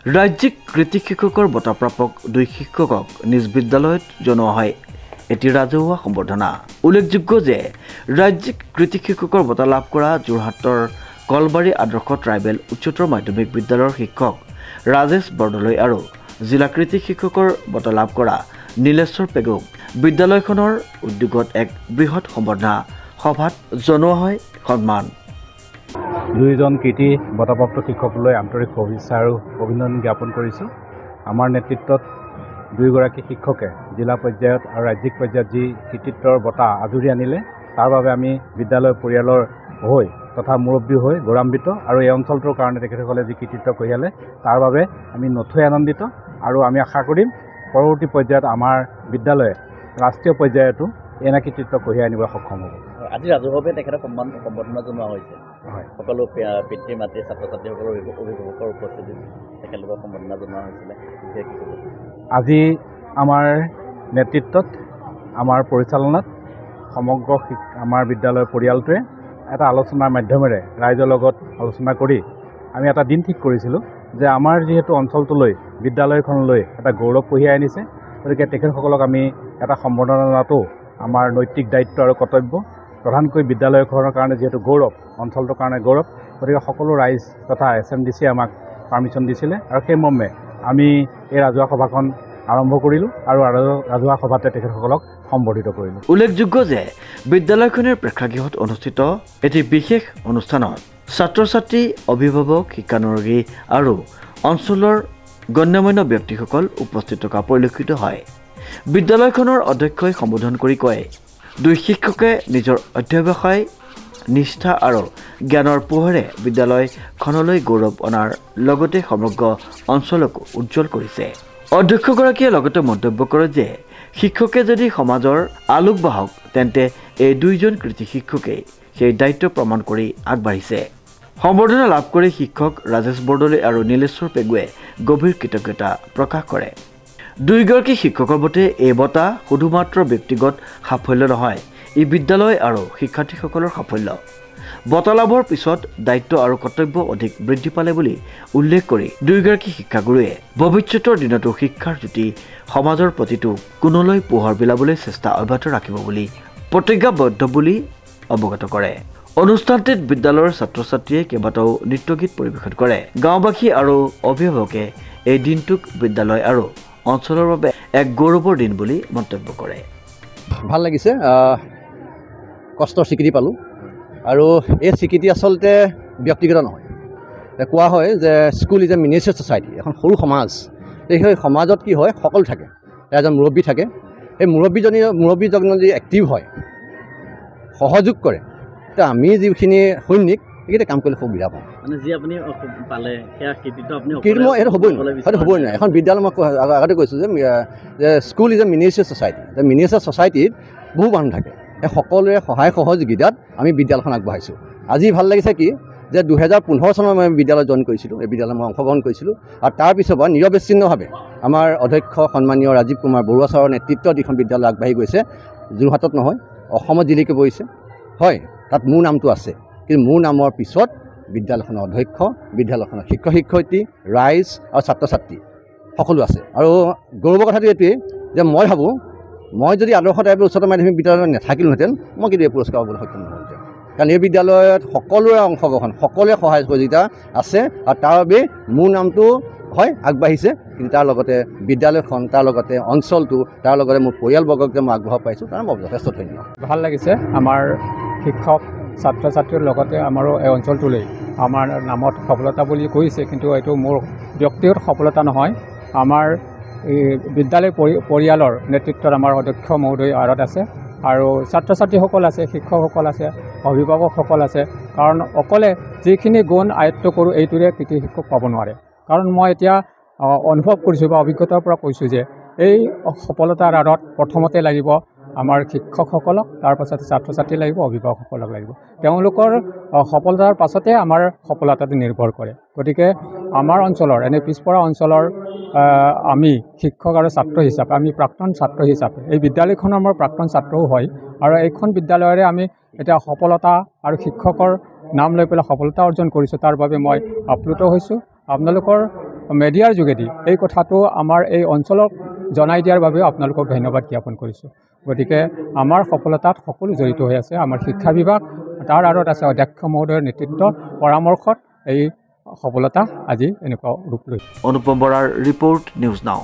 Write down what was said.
ৰাজ্যিক কৃতি শিক্ষকৰ বঁটা প্ৰাপক 2 শিক্ষকক নিজ বিদ্যালয়ত জনোৱা হয় এটি ৰাজহুৱা সম্বৰ্ধনা। উল্লেখযোগ্য যে ৰাজ্যিক কৃতি শিক্ষকৰ বঁটা লাভ কৰা যোৰহাটৰ কলবাৰী আদৰ্শ ট্ৰাইবেল উচ্চতৰ মাধ্যমিক বিদ্যালয়ৰ শিক্ষক ৰাজেশ বৰদলৈ আৰু জিলা কৃতি শিক্ষকৰ বঁটা লাভ কৰা নীলেশ্বৰ পেগুক বিদ্যালয়খনৰ উদ্যোগত এক বৃহৎ সম্বৰ্ধনা সভাত জনোৱা হয় সন্মান। 2জন কৃতি বঁটাপ্ৰাপ্ত শিক্ষকলৈ আন্তৰিক শুভেচ্ছা আৰু অভিনন্দন জ্ঞাপন কৰিছোঁ। আমাৰ নেতৃত্বত 2গৰাকী শিক্ষকে জিলা পৰ্যায়ত আৰু ৰাজ্যিক পৰ্যায়ত যি কৃতিত্বৰ বঁটা আজুৰি আনিলে তাৰ বাবে আমি বিদ্যালয় পৰিয়ালৰ হৈ তথা মুৰব্বী হৈ গৌৰৱান্বিত আৰু এই অঞ্চলটোৰ কাৰণে তেখেতসকলে যি কৃতিত্ব কঢ়িয়ালে তাৰ বাবে আমি নথৈ আনন্দিত আৰু আমি আশা কৰিম পৰৱৰ্তী পৰ্যায়ত আমাৰ বিদ্যালয়ে ৰাষ্ট্ৰীয় পৰ্যায়তো এনে কৃতিত্ব কঢ়িয়াই আনিবলৈ সক্ষম হ'ব। আজি ৰাজহুৱাভাৱে তেখেতক সম্বৰ্ধনা জনোৱা হৈছে। সকলো পিতৃ মাতৃ ছাত্ৰ ছাত্ৰীসকলৰ অভিভাৱকৰ উপস্থিতিত তেখেতলোকক সম্বৰ্ধনা জনোৱা হৈছিলে। আজি আমাৰ নেতৃত্বত আমাৰ পৰিচালনাত সমগ্ৰ আমাৰ বিদ্যালয়ৰ পৰিয়ালটোৱে এটা আলোচনাৰ মাধ্যমেৰে ৰাইজৰ লগত আলোচনা কৰি আমি এটা দিন ঠিক কৰিছিলোঁ যে আমাৰ যিহেতু অঞ্চলটোলৈ বিদ্যালয়খনলৈ এটা গৌৰৱ কঢ়িয়াই আনিছে, গতিকে তেখেতসকলক আমি এটা সম্বৰ্ধনা জনাটো আমাৰ নৈতিক দায়িত্ব আৰু কৰ্তব্য। প্ৰধানকৈ বিদ্যালয়খনৰ কাৰণে যিহেতু গৌৰৱ, অঞ্চলটোৰ কাৰণে গৌৰৱ, গতিকে সকলো ৰাইজ তথা SMDC আমাক পাৰ্মিশ্যন দিছিলে আৰু সেই মৰ্মে আমি এই ৰাজহুৱা সভাখন আৰম্ভ কৰিলোঁ আৰু ৰাজহুৱা সভাতে তেখেতসকলক সম্বৰ্ধিত কৰিলোঁ। উল্লেখযোগ্য যে বিদ্যালয়খনৰ প্ৰেক্ষাগৃহত অনুষ্ঠিত এটি বিশেষ অনুষ্ঠানত ছাত্ৰ ছাত্ৰী, অভিভাৱক, শিক্ষানুৰাগী আৰু অঞ্চলৰ গণ্যমান্য ব্যক্তিসকল উপস্থিত থকা পৰিলক্ষিত হয়। বিদ্যালয়খনৰ অধ্যক্ষই সম্বোধন কৰি কয়, 2 শিক্ষকে নিজৰ অধ্যৱসায়, নিষ্ঠা আৰু জ্ঞানৰ পোহৰে বিদ্যালয়খনলৈ গৌৰৱ অনাৰ লগতে সমগ্ৰ অঞ্চলকো উজ্জ্বল কৰিছে। অধ্যক্ষগৰাকীয়ে লগতে মন্তব্য কৰে যে শিক্ষকে যদি সমাজৰ আলোকবাহক তেন্তে এই 2জন কৃতি শিক্ষকেই সেই দায়িত্ব প্ৰমাণ কৰি আগবাঢ়িছে। সম্বৰ্ধনা লাভ কৰি শিক্ষক ৰাজেশ বৰদলৈ আৰু নীলেশ্বৰ পেগুৱে গভীৰ কৃতজ্ঞতা প্ৰকাশ কৰে। 2গৰাকী শিক্ষকৰ মতে এই বঁটা শুধুমাত্ৰ ব্যক্তিগত সাফল্য নহয়, ই বিদ্যালয় আৰু শিক্ষাৰ্থীসকলৰ সাফল্য। বঁটা লাভৰ পিছত দায়িত্ব আৰু কৰ্তব্য অধিক বৃদ্ধি পালে বুলি উল্লেখ কৰি 2গৰাকী শিক্ষাগুৰুৱে ভৱিষ্যতৰ দিনতো শিক্ষাৰ জ্যোতি সমাজৰ প্ৰতিটো কোণলৈ পোহৰ বিলাবলৈ চেষ্টা অব্যাহত ৰাখিব বুলি প্ৰতিজ্ঞাবদ্ধ বুলি অৱগত কৰে। অনুষ্ঠানটিত বিদ্যালয়ৰ ছাত্ৰ ছাত্ৰীয়ে কেইবাটাও নৃত্যগীত পৰিৱেশন কৰে। গাঁওবাসী আৰু অভিভাৱকে এই দিনটোক বিদ্যালয় আৰু অঞ্চলৰ বাবে এক গৌৰৱৰ দিন বুলি মন্তব্য কৰে। ভাল লাগিছে, কষ্টৰ স্বীকৃতি পালোঁ আৰু এই স্বীকৃতি আচলতে ব্যক্তিগত নহয়। কোৱা হয় যে school is a miniature society, এখন সৰু সমাজ। সেই সমাজত কি হয়, সকলো থাকে, এজন মুৰব্বী থাকে। সেই মুৰব্বীজন যদি এক্টিভ হয়, সহযোগ কৰে, তো আমি যিখিনি সৈনিক সেইকেইটা কাম কৰিলে সুবিধা পাওঁ। মানে যি আপুনি পালে সেয়া কৃতিত্ব আপুনি এইটো হ'বই নহয়। এখন বিদ্যালয় মই আগতে কৈছোঁ যে school is a miniature society. Miniature ছ'চাইটিত বহু মানুহ থাকে, সেই সকলোৰে সহায় সহযোগিতাত আমি বিদ্যালয়খন আগবঢ়াইছোঁ। আজি ভাল লাগিছে কি যে 2015 চনত মই বিদ্যালয় জইন কৰিছিলোঁ, এই বিদ্যালয়ত মই অংশগ্ৰহণ কৰিছিলোঁ আৰু তাৰপিছৰ পৰা নিৰবিচ্ছিন্নভাৱে আমাৰ অধ্যক্ষ সন্মানীয় ৰাজীৱ কুমাৰ বৰুৱা ছাৰৰ নেতৃত্বত এইখন বিদ্যালয় আগবাঢ়ি গৈছে। যোৰহাটত নহয়, অসমত জিলিকি পৰিছে। হয়, তাত মোৰ নামটো আছে, কিন্তু মোৰ নামৰ পিছত বিদ্যালয়খনৰ অধ্যক্ষ, বিদ্যালয়খনৰ শিক্ষক শিক্ষয়িত্ৰী, ৰাইজ আৰু ছাত্ৰ ছাত্ৰী সকলো আছে। আৰু গৌৰৱৰ কথাটো এইটোৱেই যে মই ভাবোঁ মই যদি আদৰ্শ ট্ৰাইবেল উচ্চতৰ মাধ্যমিক বিদ্যালয়ত নাথাকিলোহেঁতেন মই কিন্তু এই পুৰস্কাৰ পাবলৈ সক্ষম নহ'লহেঁতেন। কাৰণ এই বিদ্যালয়ত সকলোৰে অংশগ্ৰহণ, সকলোৰে সহায় সহযোগিতা আছে আৰু তাৰ বাবে মোৰ নামটো হয় আগবাঢ়িছে, কিন্তু তাৰ লগতে বিদ্যালয়খন, তাৰ লগতে অঞ্চলটো, তাৰ লগতে মোৰ পৰিয়ালবৰ্গক যে মই আগবঢ়াব পাৰিছোঁ তাৰ মই যথেষ্ট ধন্য। ভাল লাগিছে, আমাৰ শিক্ষক ছাত্ৰ ছাত্ৰীৰ লগতে আমাৰো এই অঞ্চলটোলৈ আমাৰ নামত সফলতা বুলি কৈছে, কিন্তু এইটো মোৰ ব্যক্তিগত সফলতা নহয়। আমাৰ এই বিদ্যালয় পৰিয়ালৰ নেতৃত্বত আমাৰ অধ্যক্ষ মহোদয় আঁৰত আছে আৰু ছাত্ৰ ছাত্ৰীসকল আছে, শিক্ষকসকল আছে, অভিভাৱকসকল আছে। কাৰণ অকলে যিখিনি গুণ আয়ত্ব কৰোঁ এইটোৰে কৃতি শিক্ষক পাব নোৱাৰে। কাৰণ মই এতিয়া অনুভৱ কৰিছোঁ বা অভিজ্ঞতাৰ পৰা কৈছোঁ যে এই সফলতাৰ আঁৰত প্ৰথমতে লাগিব আমাৰ শিক্ষকসকলক, তাৰ পাছতে ছাত্ৰ ছাত্ৰী লাগিব, অভিভাৱকসকলক লাগিব। তেওঁলোকৰ সফলতাৰ পাছতে আমাৰ সফলতাটো নিৰ্ভৰ কৰে। গতিকে আমাৰ অঞ্চলৰ এনে পিছপৰা অঞ্চলৰ আমি শিক্ষক আৰু ছাত্ৰ হিচাপে, আমি প্ৰাক্তন ছাত্ৰ হিচাপে এই বিদ্যালয়খনৰ মই প্ৰাক্তন ছাত্ৰও হয় আৰু এইখন বিদ্যালয়ৰে আমি এতিয়া সফলতা আৰু শিক্ষকৰ নাম লৈ পেলাই সফলতা অৰ্জন কৰিছোঁ। তাৰ বাবে মই আপ্লুত হৈছোঁ। আপোনালোকৰ মিডিয়াৰ যোগেদি এই কথাটো আমাৰ এই অঞ্চলক জনাই দিয়াৰ বাবেও আপোনালোকক ধন্যবাদ জ্ঞাপন কৰিছোঁ। গতিকে আমাৰ সফলতাত সকলো জড়িত হৈ আছে আমাৰ শিক্ষা বিভাগ, তাৰ আঁৰত আছে অধ্যক্ষ মহোদয়ৰ নেতৃত্ব পৰামৰ্শত এই সফলতা আজি এনেকুৱা ৰূপ লৈছে। অনুপম বৰাৰ ৰিপৰ্ট, নিউজ নাও।